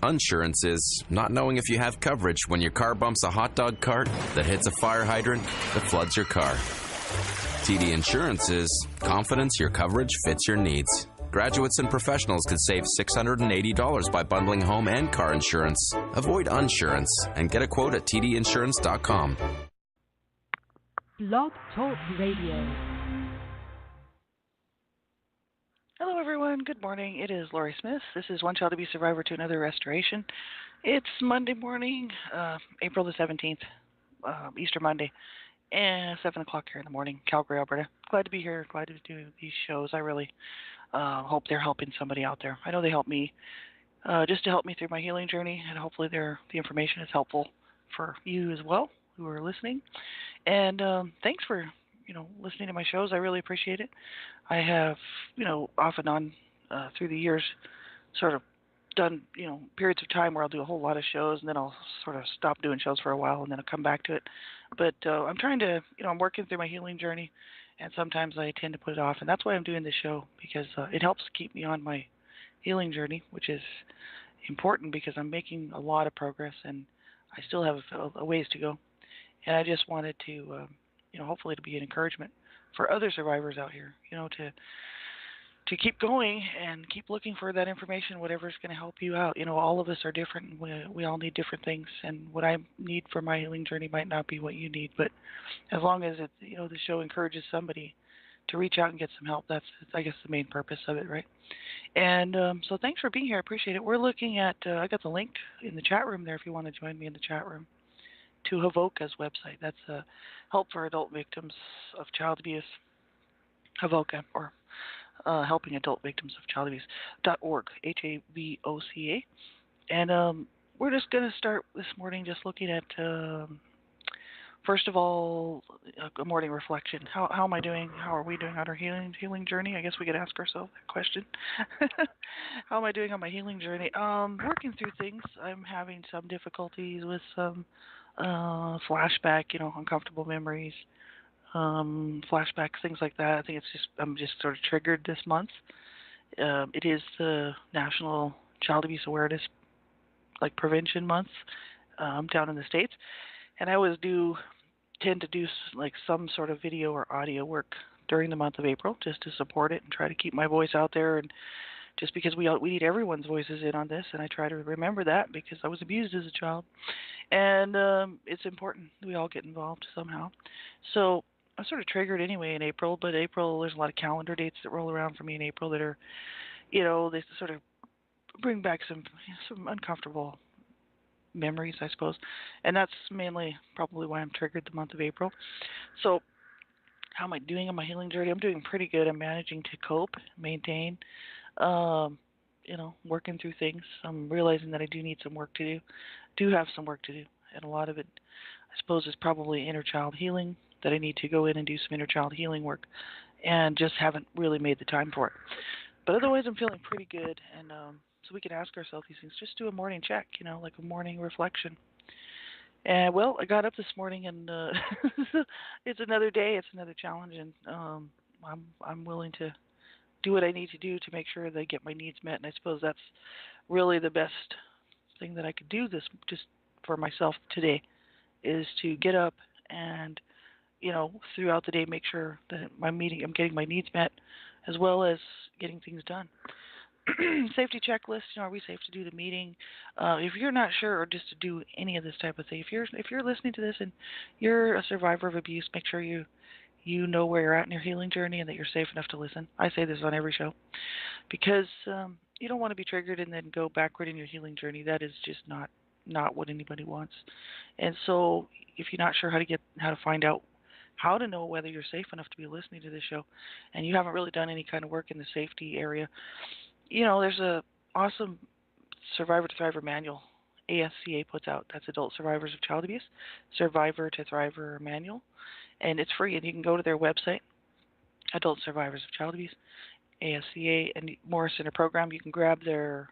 Insurance is not knowing if you have coverage when your car bumps a hot dog cart that hits a fire hydrant that floods your car. TD Insurance is confidence your coverage fits your needs. Graduates and professionals could save $680 by bundling home and car insurance. Avoid insurance and get a quote at tdinsurance.com. Blog Talk Radio. Hello, everyone. Good morning. It is Laurie Smith. This is One Child Abuse Survivor to Another Restoration. It's Monday morning, April the 17th, Easter Monday, and 7 o'clock here in the morning, Calgary, Alberta. Glad to be here. Glad to do these shows. I really hope they're helping somebody out there. I know they help me just to help me through my healing journey, and hopefully the information is helpful for you as well who are listening. And thanks for listening to my shows. I really appreciate it. I have, off and on through the years sort of done, periods of time where I'll do a whole lot of shows and then I'll sort of stop doing shows for a while and then I'll come back to it. But I'm trying to, I'm working through my healing journey and sometimes I tend to put it off. And that's why I'm doing this show because it helps keep me on my healing journey, which is important because I'm making a lot of progress and I still have a ways to go. And I just wanted to, hopefully to be an encouragement for other survivors out here, to keep going and keep looking for that information, whatever's going to help you out. All of us are different. We all need different things, and what I need for my healing journey might not be what you need. But as long as it, the show encourages somebody to reach out and get some help, that's, I guess, the main purpose of it, right? And so thanks for being here. I appreciate it. We're looking at, I got the link in the chat room there if you want to join me in the chat room, to Havoca's website. That's Help for Adult Victims of Child Abuse, Havoca, or Helping Adult Victims of Child Abuse.org, HAVOCA. And we're just going to start this morning just looking at, first of all, a morning reflection. How am I doing? How are we doing on our healing journey? I guess we could ask ourselves that question. How am I doing on my healing journey? Working through things. I'm having some difficulties with some flashback, uncomfortable memories, flashbacks, things like that. I think I'm just sort of triggered this month. It is the National Child Abuse Awareness, Prevention Month down in the States, and I always tend to do some sort of video or audio work during the month of April just to support it and try to keep my voice out there. And just because we need everyone's voices in on this, and I try to remember that because I was abused as a child, and it's important we all get involved somehow. So I'm sort of triggered anyway in April, but April, there's a lot of calendar dates that roll around for me in April that are, they sort of bring back some uncomfortable memories, I suppose, and that's mainly probably why I'm triggered the month of April. So how am I doing on my healing journey? I'm doing pretty good. I'm managing to cope, maintain, working through things. I'm realizing that I do need some work to do have some work to do, and a lot of it, I suppose, is probably inner child healing, that I need to go in and do some inner child healing work, and just haven't really made the time for it. But otherwise, I'm feeling pretty good, and so we can ask ourselves these things. Just do a morning check, like a morning reflection. And well, I got up this morning, and it's another day, it's another challenge, and I'm willing to do what I need to do to make sure that I get my needs met. And I suppose that's really the best thing that I could do this just for myself today, is to get up and throughout the day make sure that I'm getting my needs met, as well as getting things done. Safety checklist. Are we safe to do the meeting? If you're not sure, or just to do any of this type of thing, if you're listening to this and you're a survivor of abuse, make sure you know where you're at in your healing journey and that you're safe enough to listen. I say this on every show because you don't want to be triggered and then go backward in your healing journey. That is just not what anybody wants. And so if you're not sure how to find out how to know whether you're safe enough to be listening to this show, and you haven't really done any kind of work in the safety area, there's a awesome Survivor to Thriver manual ASCA puts out. That's Adult Survivors of Child Abuse, Survivor to Thriver manual, and it's free. And you can go to their website, Adult Survivors of Child Abuse, ASCA, and Morris Center Program. You can grab their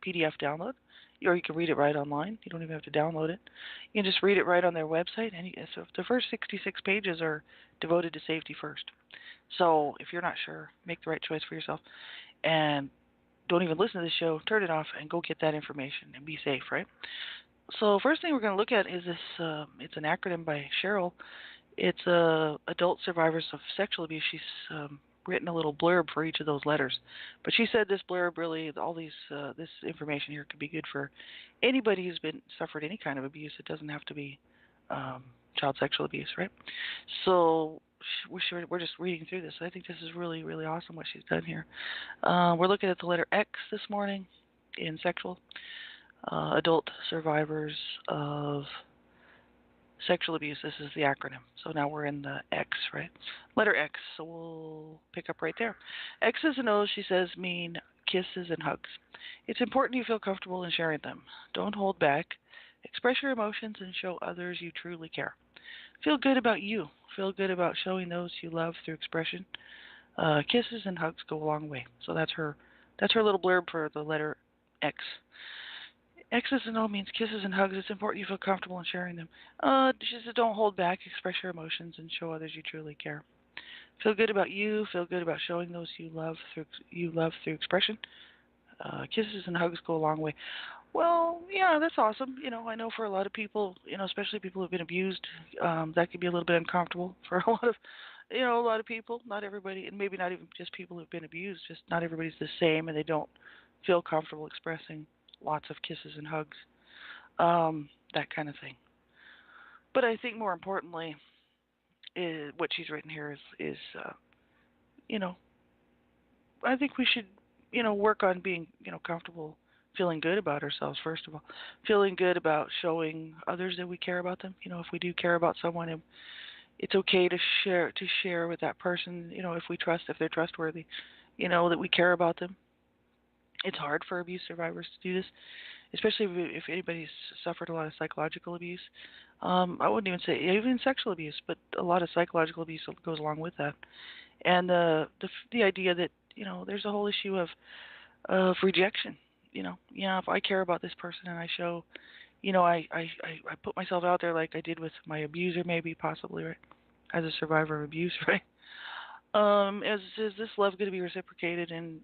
PDF download, or you can read it right online. You don't even have to download it. You can just read it right on their website. And so the first 66 pages are devoted to safety first. So if you're not sure, make the right choice for yourself. And don't even listen to the show, turn it off and go get that information and be safe, right? So first thing we're going to look at is this. It's an acronym by Cheryl. It's adult survivors of sexual abuse. She's written a little blurb for each of those letters, but she said this blurb really, all these this information here could be good for anybody who's been suffered any kind of abuse. It doesn't have to be child sexual abuse, right? So we're just reading through this. I think this is really, really awesome what she's done here. We're looking at the letter X this morning in sexual. Adult survivors of sexual abuse. This is the acronym. So now we're in the X, right? Letter X. So we'll pick up right there. X's and O's, she says, mean kisses and hugs. It's important you feel comfortable in sharing them. Don't hold back. Express your emotions and show others you truly care. Feel good about you. Feel good about showing those you love through expression. Kisses and hugs go a long way. So that's her little blurb for the letter X. X's and O means kisses and hugs. It's important you feel comfortable in sharing them. She says don't hold back. Express your emotions and show others you truly care. Feel good about you. Feel good about showing those you love through expression. Kisses and hugs go a long way. Well, yeah, that's awesome. I know for a lot of people, especially people who've been abused, that can be a little bit uncomfortable for a lot of people. Not everybody, and maybe not even just people who've been abused. Just not everybody's the same, and they don't feel comfortable expressing lots of kisses and hugs, that kind of thing. But I think more importantly, what she's written here is I think we should, work on being, comfortable, feeling good about ourselves, first of all. Feeling good about showing others that we care about them. If we do care about someone, it's okay to share with that person, if they're trustworthy, that we care about them. It's hard for abuse survivors to do this, especially if anybody's suffered a lot of psychological abuse. I wouldn't even say even sexual abuse, but a lot of psychological abuse goes along with that. And the idea that there's a whole issue of rejection. If I care about this person and I show, I put myself out there like I did with my abuser, maybe possibly, right, as a survivor of abuse, right. Is this love going to be reciprocated, and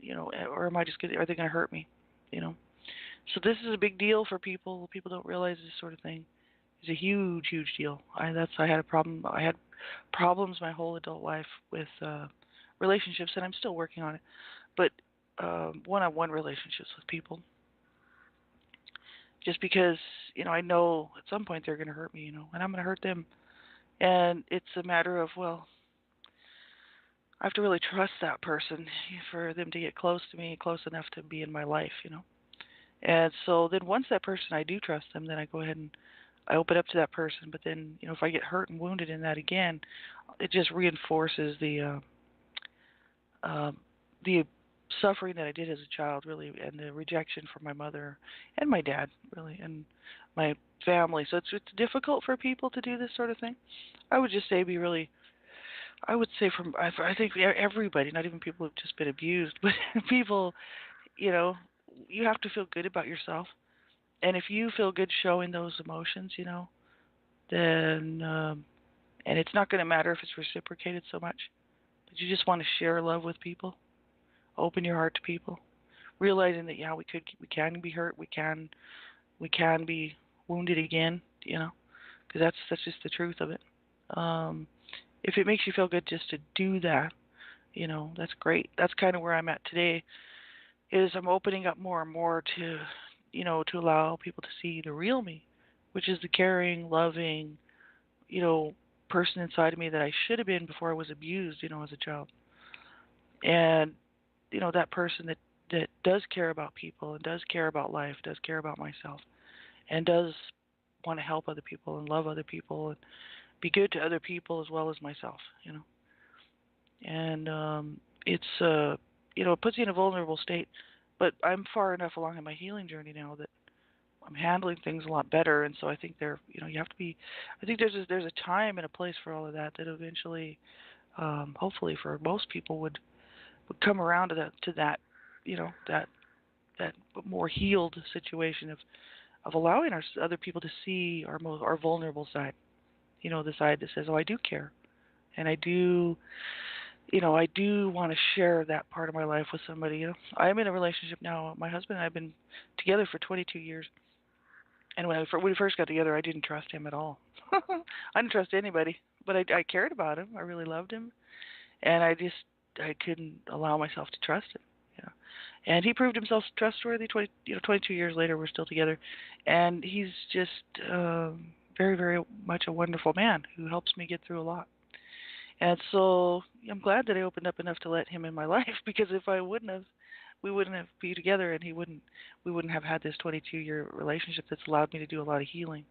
or am I just are they going to hurt me, So this is a big deal for people. People don't realize this sort of thing is a huge, huge deal. I had a problem. I had problems my whole adult life with relationships, and I'm still working on it. But one-on-one relationships with people, just because I know at some point they're going to hurt me, and I'm going to hurt them, and it's a matter of I have to really trust that person for them to get close to me, close enough to be in my life, And so then once that person, I do trust them, then I go ahead and I open up to that person. But then, if I get hurt and wounded in that again, it just reinforces the suffering that I did as a child, really, and the rejection from my mother and my dad, really, and my family. So it's difficult for people to do this sort of thing. I would just say I think everybody, not even people who've just been abused, but people, you have to feel good about yourself. And if you feel good showing those emotions, then, and it's not going to matter if it's reciprocated so much, but you just want to share love with people, open your heart to people, realizing that, we can be hurt, we can be wounded again, because that's just the truth of it. If it makes you feel good just to do that, that's great. That's kind of where I'm at today, is I'm opening up more and more to, to allow people to see the real me, which is the caring, loving, person inside of me that I should have been before I was abused, as a child. And, that person that does care about people and does care about life, does care about myself, and does want to help other people and love other people and be good to other people as well as myself, And it's it puts you in a vulnerable state, but I'm far enough along in my healing journey now that I'm handling things a lot better, and so I think you have to be. I think there's a time and a place for all of that eventually, hopefully for most people would come around to that that more healed situation of allowing other people to see our vulnerable side. The side that says, "Oh, I do care, and I do I do want to share that part of my life with somebody. I'm in a relationship now. My husband and I have been together for 22 years. And when we first got together, I didn't trust him at all. I didn't trust anybody, but I cared about him. I really loved him, and I couldn't allow myself to trust him. You know, and he proved himself trustworthy. 22 years later, we're still together, and he's just very, very much a wonderful man who helps me get through a lot. And so I'm glad that I opened up enough to let him in my life because if I wouldn't have, we wouldn't have be together, and we wouldn't have had this 22-year relationship that's allowed me to do a lot of healing.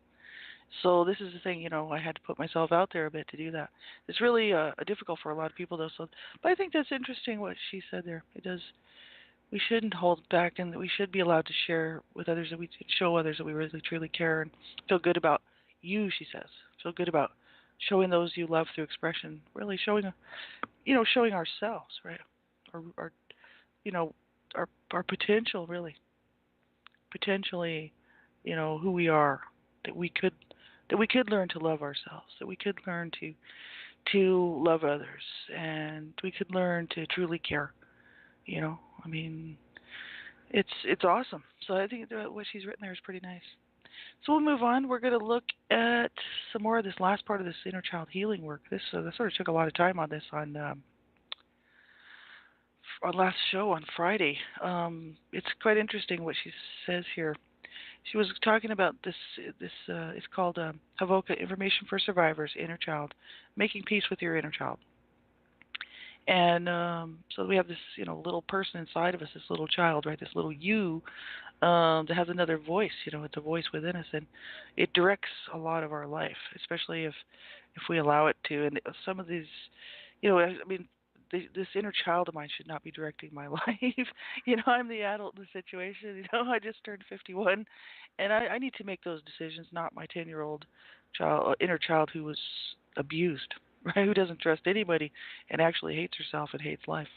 So this is the thing, I had to put myself out there a bit to do that. It's really difficult for a lot of people though. So, but I think that's interesting what she said there. It does. We shouldn't hold back, and we should be allowed to share with others that we show others that we really truly care and feel good about you. She says, feel good about showing those you love through expression. Really showing, showing ourselves, right? Our you know, our potential, really, potentially, who we are, that we could learn to love ourselves, that we could learn to love others, and we could learn to truly care. I mean, it's awesome. So I think that what she's written there is pretty nice. So we'll move on. We're going to look at some more of this last part of this inner child healing work. This sort of took a lot of time on this on last show on Friday. It's quite interesting what she says here. She was talking about this. It's called Havoka Information for Survivors, Inner Child, Making Peace with Your Inner Child. And so we have this, little person inside of us, this little child, right? This little you that has another voice. It's a voice within us, and it directs a lot of our life, especially if we allow it to. And some of these, I mean, this inner child of mine should not be directing my life. I'm the adult in the situation. I just turned 51, and I need to make those decisions, not my 10-year-old inner child who was abused, right? Who doesn't trust anybody and actually hates herself and hates life.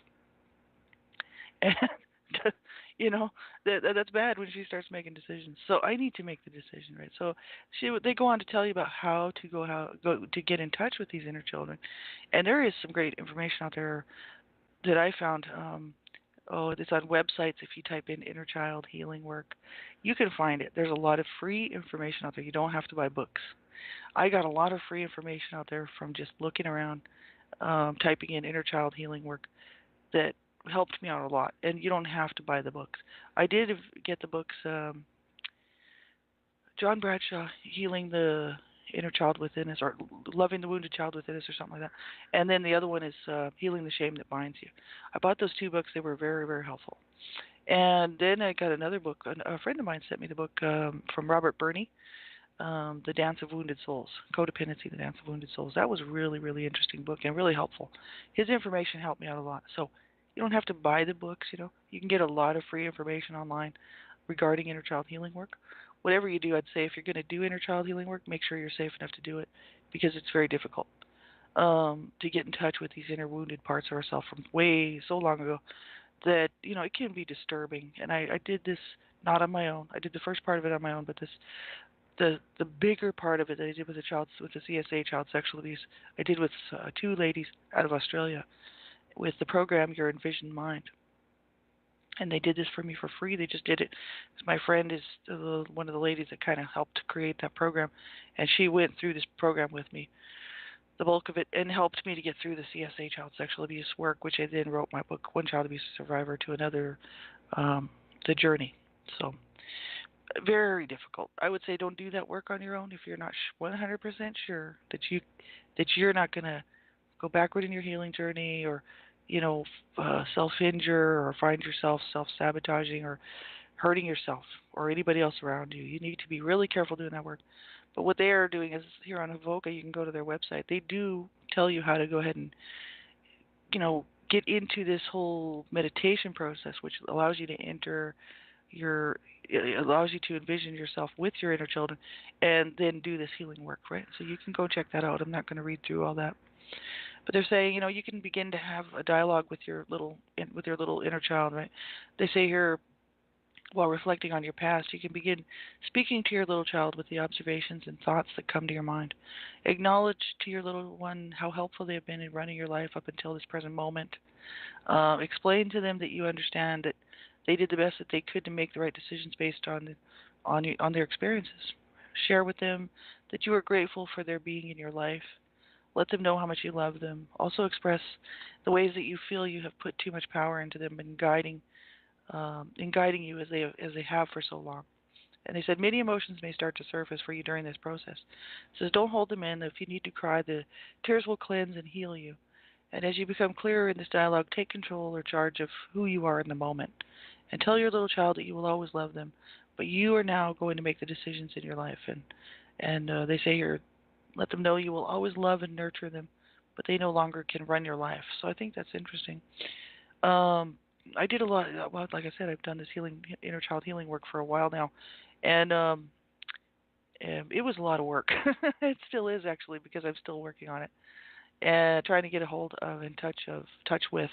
And that's bad when she starts making decisions. So I need to make the decision, right? So they go on to tell you about how go to get in touch with these inner children, and there is some great information out there that I found. It's on websites. If you type in inner child healing work, you can find it. There's a lot of free information out there. You don't have to buy books. I got a lot of free information out there from just looking around, typing in inner child healing work that helped me out a lot. And you don't have to buy the books. I did get the books, John Bradshaw, Healing the Inner Child Within Us, or Loving the Wounded Child Within Us, or something like that. And then the other one is Healing the Shame That Binds You. I bought those two books. They were very, very helpful. And then I got another book. A friend of mine sent me the book from Robert Burney, The Dance of Wounded Souls, Codependency, The Dance of Wounded Souls. That was a really, really interesting book and really helpful. His information helped me out a lot. So you don't have to buy the books, You can get a lot of free information online regarding inner child healing work. Whatever you do, I'd say if you're going to do inner child healing work, make sure you're safe enough to do it because it's very difficult to get in touch with these inner wounded parts of ourselves from way so long ago that, it can be disturbing. And I did this not on my own. I did the first part of it on my own, but the bigger part of it that I did with the CSA, child sexual abuse, I did with two ladies out of Australia with the program Your Envisioned Mind. And they did this for me for free. They just did it. My friend is one of the ladies that kind of helped create that program, and she went through this program with me, the bulk of it, and helped me to get through the CSA child sexual abuse work, which I then wrote my book, One Child Abuse Survivor to Another, The Journey. So very difficult. I would say don't do that work on your own if you're not 100% sure that you're not going to go backward in your healing journey, or self-injure, or find yourself self-sabotaging or hurting yourself or anybody else around you. You need to be really careful doing that work. But what they are doing is here on Havoka, you can go to their website. They do tell you how to go ahead and, get into this whole meditation process, which allows you to it allows you to envision yourself with your inner children and then do this healing work, right? So you can go check that out. I'm not going to read through all that. But they're saying, you can begin to have a dialogue with your little inner child, right? They say here, While reflecting on your past, you can begin speaking to your little child with the observations and thoughts that come to your mind. Acknowledge to your little one how helpful they have been in running your life up until this present moment. Explain to them that you understand that they did the best that they could to make the right decisions based on their experiences. Share with them that you are grateful for their being in your life. Let them know how much you love them. Also express the ways that you feel you have put too much power into them in guiding you as they have for so long. And they said many emotions may start to surface for you during this process. It says don't hold them in. If you need to cry, the tears will cleanse and heal you. And as you become clearer in this dialogue, take control or charge of who you are in the moment. And tell your little child that you will always love them, but you are now going to make the decisions in your life. And they say here, let them know you will always love and nurture them, but they no longer can run your life. So I think that's interesting. Um, I did a lot. Well, like I said, I've done this inner child healing work for a while now, and it was a lot of work. It still is actually because I'm still working on it and trying to get a hold of and touch with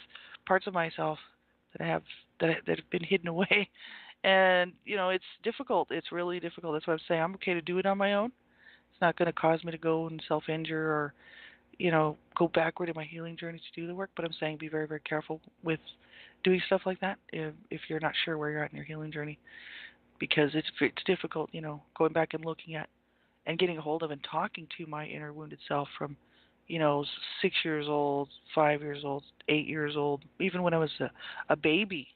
parts of myself that I have that have been hidden away. And it's difficult. It's really difficult. That's why I'm saying I'm okay to do it on my own. It's not going to cause me to go and self-injure or go backward in my healing journey to do the work. But I'm saying be very, very careful with doing stuff like that if you're not sure where you're at in your healing journey, because it's difficult, going back and looking at and getting a hold of and talking to my inner wounded self from, 6 years old, 5 years old, 8 years old, even when I was a baby,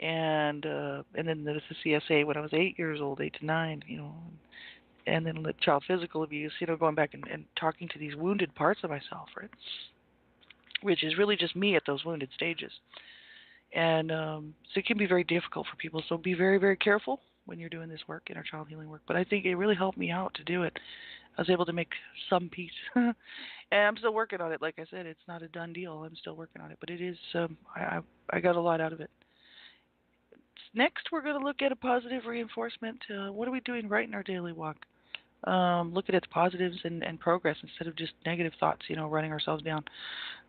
and then there's the CSA when I was 8 years old, 8 to 9, and then the child physical abuse, going back and talking to these wounded parts of myself, right? Which is really just me at those wounded stages. And so it can be very difficult for people. So be very, very careful when you're doing this work, inner child healing work. But I think it really helped me out to do it. I was able to make some peace. And I'm still working on it. Like I said, it's not a done deal. I'm still working on it. But it is, I got a lot out of it. Next, we're going to look at a positive reinforcement. What are we doing right in our daily walk? Looking at the positives and progress instead of just negative thoughts, running ourselves down.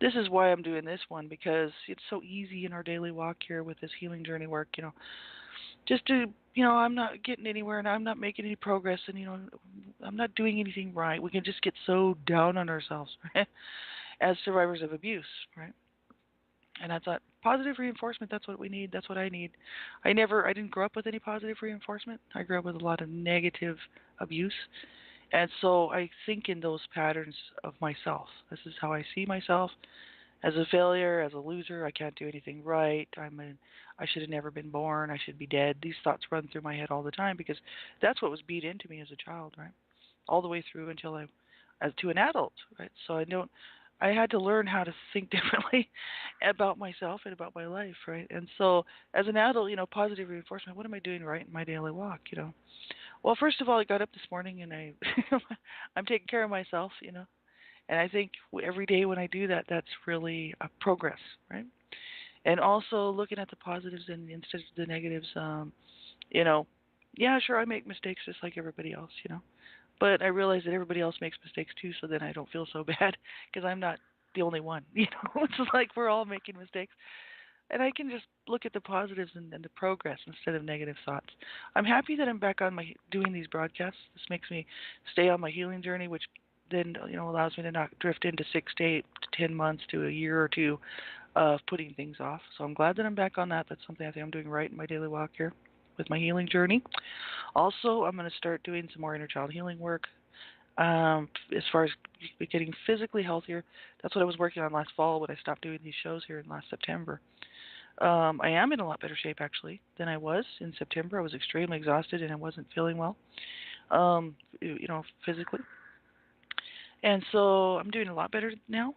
This is why I'm doing this one, because it's so easy in our daily walk here with this healing journey work, just to, I'm not getting anywhere and I'm not making any progress and, I'm not doing anything right. We can just get so down on ourselves, right? As survivors of abuse, right? And I thought positive reinforcement, that's what we need. That's what I need. I didn't grow up with any positive reinforcement. I grew up with a lot of negative abuse. And so I think in those patterns of myself. This is how I see myself as a failure, as a loser. I can't do anything right. I should have never been born. I should be dead. These thoughts run through my head all the time because that's what was beat into me as a child, right? All the way through until as to an adult, right? So I had to learn how to think differently about myself and about my life, right? And so as an adult, positive reinforcement, what am I doing right in my daily walk, Well, first of all, I got up this morning and I'm taking care of myself, And I think every day when I do that, that's really a progress, right? And also looking at the positives and instead of the negatives, yeah, sure, I make mistakes just like everybody else, But I realize that everybody else makes mistakes too, so then I don't feel so bad because I'm not the only one, It's like we're all making mistakes. And I can just look at the positives and the progress instead of negative thoughts. I'm happy that I'm back on doing these broadcasts. This makes me stay on my healing journey, which then allows me to not drift into 6 to 8 to 10 months to a year or two of putting things off. So I'm glad that I'm back on that. That's something I think I'm doing right in my daily walk here with my healing journey. Also, I'm going to start doing some more inner child healing work. As far as getting physically healthier, that's what I was working on last fall when I stopped doing these shows here in last September. I am in a lot better shape actually than I was in September. I was extremely exhausted and I wasn't feeling well, physically. And so I'm doing a lot better now,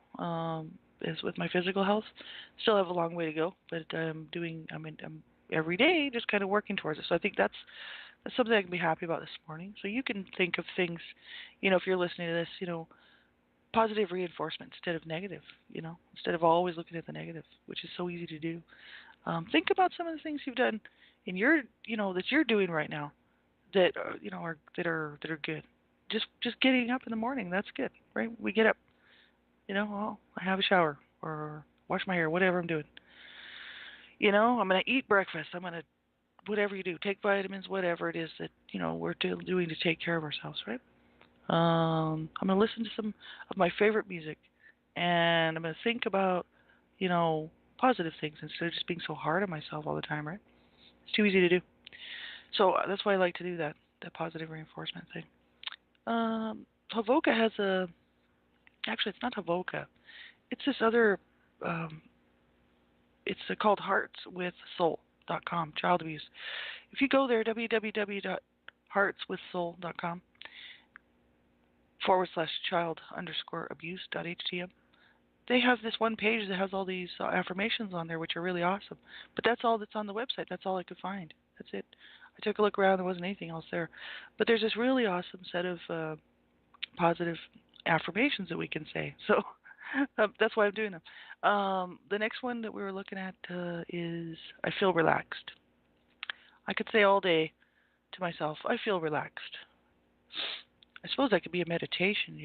as with my physical health. Still have a long way to go, but I'm every day just kind of working towards it. So I think that's something I can be happy about this morning. So you can think of things, if you're listening to this, positive reinforcement instead of negative, instead of always looking at the negative, which is so easy to do. Think about some of the things you've done in your, that you're doing right now that, are good. Just getting up in the morning, that's good, right? We get up, I have a shower or wash my hair, whatever I'm doing. I'm going to eat breakfast. I'm going to whatever you do, take vitamins, whatever it is that we're doing to take care of ourselves, right? I'm gonna listen to some of my favorite music, and I'm gonna think about positive things instead of just being so hard on myself all the time, right? It's too easy to do. So that's why I like to do that positive reinforcement thing. Havoka has a actually it's not Havoka. It's this other um, it's called heartswithsoul.com, child abuse. If you go there, www.heartswithsoul.com /child_abuse.htm, they have this one page that has all these affirmations on there, which are really awesome. But that's all that's on the website. That's all I could find. That's it. I took a look around. There wasn't anything else there. But there's this really awesome set of positive affirmations that we can say. So that's why I'm doing them. The next one that we were looking at is I feel relaxed. I could say all day to myself, I feel relaxed. I suppose that could be a meditation.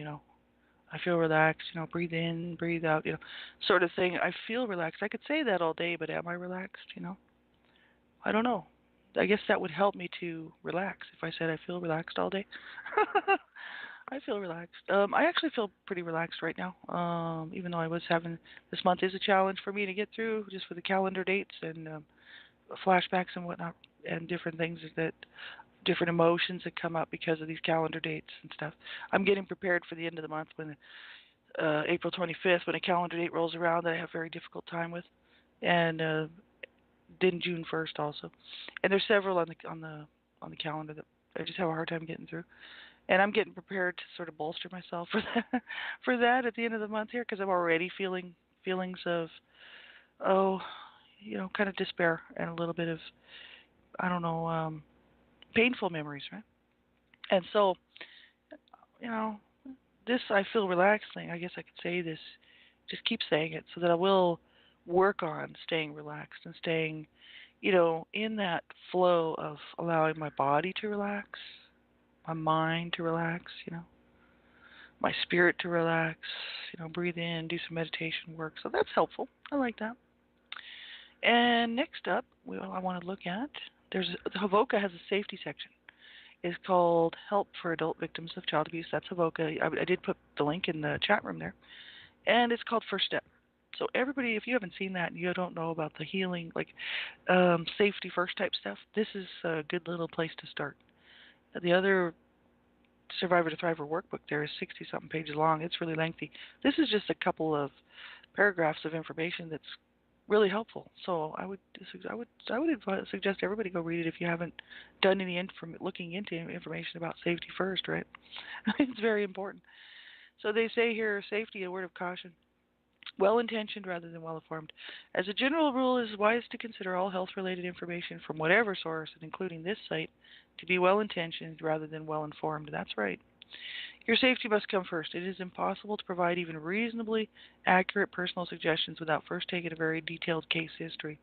I feel relaxed, breathe in, breathe out, sort of thing. I feel relaxed. I could say that all day, but am I relaxed? I don't know. I guess that would help me to relax if I said I feel relaxed all day. I feel relaxed. I actually feel pretty relaxed right now. Even though I was having this month is a challenge for me to get through, just with the calendar dates and flashbacks and whatnot, and different things different emotions that come up because of these calendar dates and stuff. I'm getting prepared for the end of the month when April 25th, when a calendar date rolls around that I have a very difficult time with, and then June 1st also. And there's several on the calendar that I just have a hard time getting through. And I'm getting prepared to sort of bolster myself for that at the end of the month here, because I'm already feeling feelings of kind of despair and a little bit of I don't know painful memories, right? And so you know this I feel relaxed thing. I guess I could say this, just keep saying it, so that I will work on staying relaxed and staying in that flow of allowing my body to relax, my mind to relax, my spirit to relax, breathe in, do some meditation work. So that's helpful. I like that. And next up, I want to look at, Havoka has a safety section. It's called Help for Adult Victims of Child Abuse. That's Havoka. I did put the link in the chat room there. And it's called First Step. So everybody, if you haven't seen that and you don't know about the healing, like safety first type stuff, this is a good little place to start. The other Survivor to Thriver workbook there is 60-something pages long. It's really lengthy. This is just a couple of paragraphs of information that's really helpful. So I would suggest everybody go read it if you haven't done any looking into information about safety first, right? It's very important. So they say here, safety, a word of caution. Well-intentioned rather than well-informed. As a general rule, it is wise to consider all health-related information from whatever source, and including this site, to be well-intentioned rather than well-informed. That's right. Your safety must come first. It is impossible to provide even reasonably accurate personal suggestions without first taking a very detailed case history.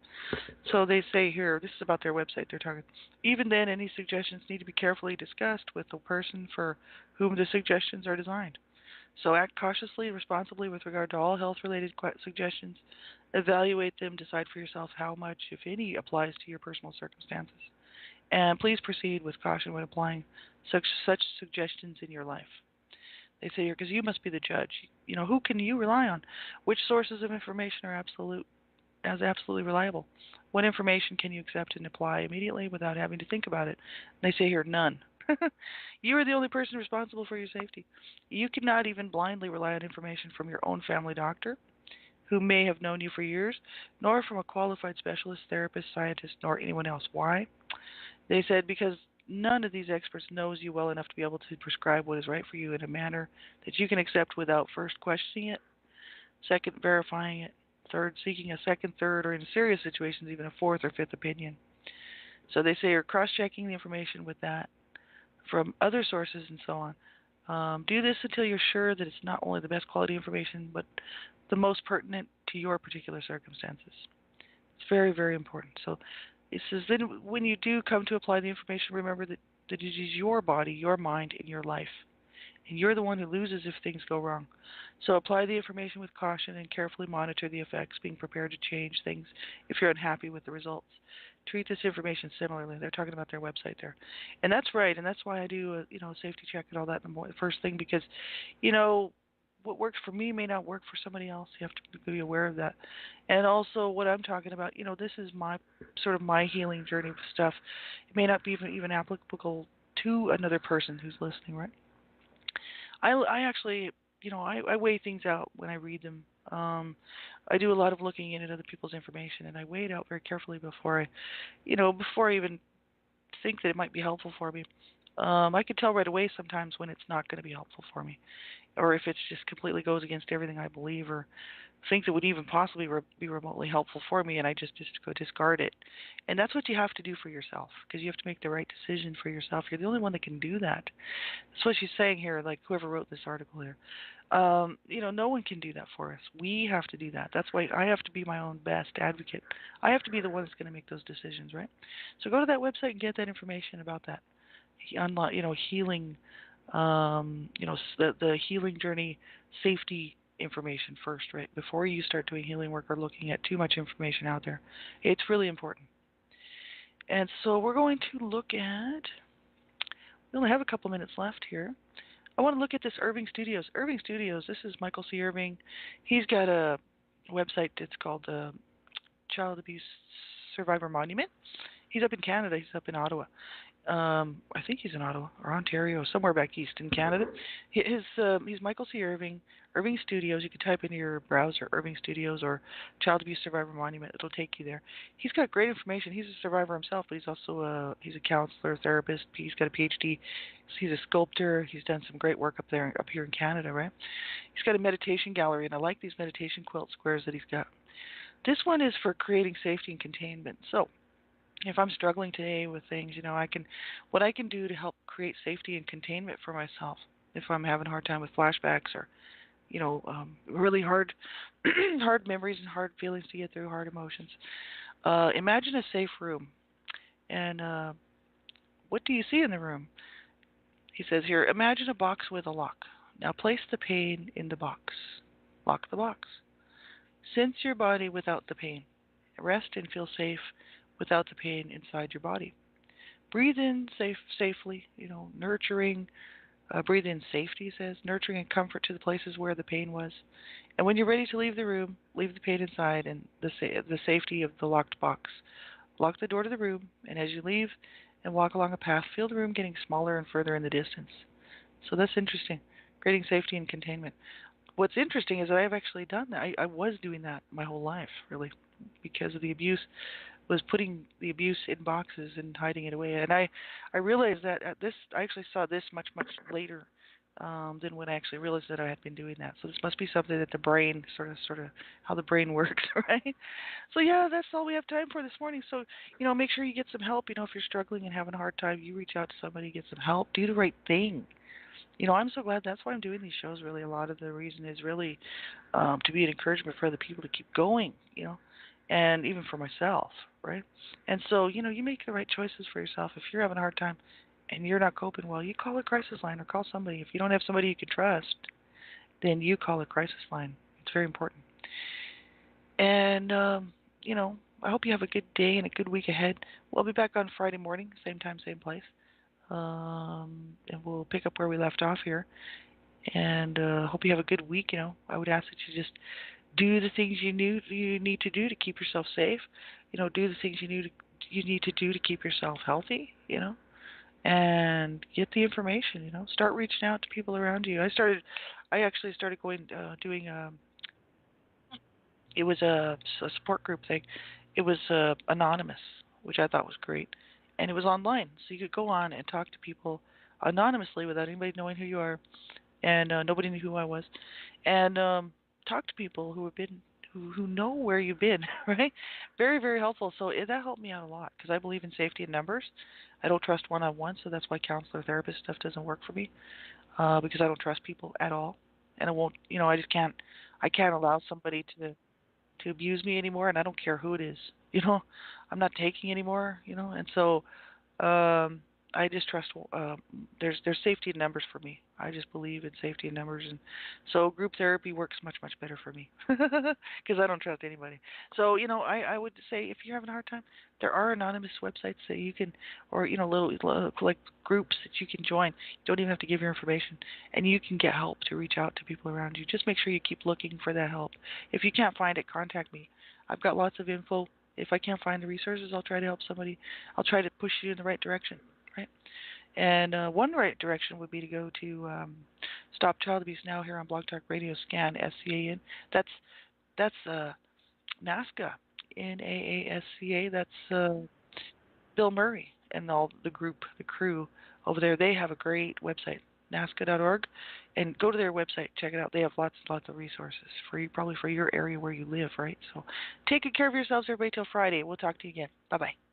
So they say here, this is about their website they're talking. Even then, any suggestions need to be carefully discussed with the person for whom the suggestions are designed. So act cautiously and responsibly with regard to all health-related suggestions. Evaluate them. Decide for yourself how much, if any, applies to your personal circumstances. And please proceed with caution when applying such suggestions in your life. They say here, because you must be the judge. Who can you rely on? Which sources of information are absolutely reliable? What information can you accept and apply immediately without having to think about it? And they say here, none. You are the only person responsible for your safety. You cannot even blindly rely on information from your own family doctor, who may have known you for years, nor from a qualified specialist, therapist, scientist, nor anyone else. Why? They said because none of these experts knows you well enough to be able to prescribe what is right for you in a manner that you can accept without first questioning it, second, verifying it, third, seeking a second, third, or in serious situations, even a fourth or fifth opinion. So they say you're cross-checking the information with that from other sources and so on. Do this until you're sure that it's not only the best quality information, but the most pertinent to your particular circumstances. It's very, very important. So it says then when you do come to apply the information, remember that it is your body, your mind, and your life. And you're the one who loses if things go wrong. So apply the information with caution and carefully monitor the effects, being prepared to change things if you're unhappy with the results. treat this information similarly. They're talking about their website there, and that's right, and that's why I do a safety check and all that in the first thing, because you know what works for me may not work for somebody else. You have to be aware of that, and also what I'm talking about. This is my sort of my healing journey stuff. It may not be even applicable to another person who's listening, right? I actually, I weigh things out when I read them. I do a lot of looking into other people's information, and I weigh it out very carefully before I even think that it might be helpful for me. I can tell right away sometimes when it's not going to be helpful for me, or if it just completely goes against everything I believe or think that would even possibly be remotely helpful for me, and I just go discard it. And that's what you have to do for yourself, because you have to make the right decision for yourself. You're the only one that can do that. That's what she's saying here, like whoever wrote this article here. No one can do that for us. We have to do that. That's why I have to be my own best advocate. I have to be the one that's going to make those decisions, right? So go to that website and get that information about that. Healing, the healing journey safety information first, right? Before you start doing healing work or looking at too much information out there. It's really important. And so we're going to look at, we only have a couple minutes left here. I want to look at this Irving Studios. Irving Studios, this is Michael C. Irving. He's got a website that's called the Child Abuse Survivor Monument. He's up in Canada. He's up in Ottawa. I think he's in Ottawa or Ontario, somewhere back east in Canada. He's Michael C. Irving, Irving Studios. You can type in your browser Irving Studios or Child Abuse Survivor Monument. It'll take you there. He's got great information. He's a survivor himself, but he's also he's a counselor, therapist. He's got a PhD. He's a sculptor. He's done some great work up here in Canada, right? He's got a meditation gallery, and I like these meditation quilt squares that he's got. This one is for creating safety and containment. So, if I'm struggling today with things, what I can do to help create safety and containment for myself. If I'm having a hard time with flashbacks or, really hard, hard memories and hard feelings to get through, hard emotions. Imagine a safe room, and what do you see in the room? He says here, imagine a box with a lock. Now place the pain in the box. Lock the box. Sense your body without the pain. Rest and feel safe without the pain inside your body. Breathe in safely, nurturing. Breathe in safety, he says, nurturing and comfort to the places where the pain was. And when you're ready to leave the room, leave the pain inside and the safety of the locked box. Lock the door to the room, and as you leave and walk along a path, feel the room getting smaller and further in the distance. So that's interesting, creating safety and containment. What's interesting is that I've actually done that. I was doing that my whole life, really, because of the abuse. Was putting the abuse in boxes and hiding it away. And I realized that I actually saw this much later than when I actually realized that I had been doing that. So this must be something that the brain, sort of how the brain works, right? So yeah, that's all we have time for this morning. So, make sure you get some help. If you're struggling and having a hard time, you reach out to somebody, get some help, do the right thing. I'm so glad that's why I'm doing these shows, really. A lot of the reason is really to be an encouragement for other people to keep going, and even for myself, right? And so, you make the right choices for yourself. If you're having a hard time and you're not coping well, you call a crisis line or call somebody. If you don't have somebody you can trust, then you call a crisis line. It's very important. And, I hope you have a good day and a good week ahead. We'll be back on Friday morning, same time, same place. And we'll pick up where we left off here. And hope you have a good week. I would ask that you just do the things you need to do to keep yourself safe. Do the things you need to do to keep yourself healthy. And get the information. Start reaching out to people around you. I actually started doing. It was a support group thing. It was anonymous, which I thought was great, and it was online, so you could go on and talk to people anonymously without anybody knowing who you are, and nobody knew who I was, and talk to people who know where you've been, right? Very, very helpful. So that helped me out a lot because I believe in safety in numbers. I don't trust one-on-one, so that's why counselor therapist stuff doesn't work for me because I don't trust people at all, and I won't. I just can't. I can't allow somebody to abuse me anymore, and I don't care who it is. I'm not taking anymore. And so I I just trust. There's safety in numbers for me. I just believe in safety in numbers, and so group therapy works much better for me because I don't trust anybody. So I would say if you're having a hard time, there are anonymous websites that you can, or little like groups that you can join. You don't even have to give your information, and you can get help to reach out to people around you. Just make sure you keep looking for that help. If you can't find it, contact me. I've got lots of info. If I can't find the resources, I'll try to help somebody. I'll try to push you in the right direction, right? And one right direction would be to go to Stop Child Abuse Now here on Blog Talk Radio. Scan SCAN. That's NAASCA, NAASCA. That's Bill Murray and all the group, the crew over there. They have a great website, NAASCA.org, and go to their website, check it out. They have lots and lots of resources for you, probably for your area where you live, right? So take good care of yourselves, everybody, till Friday. We'll talk to you again. Bye-bye.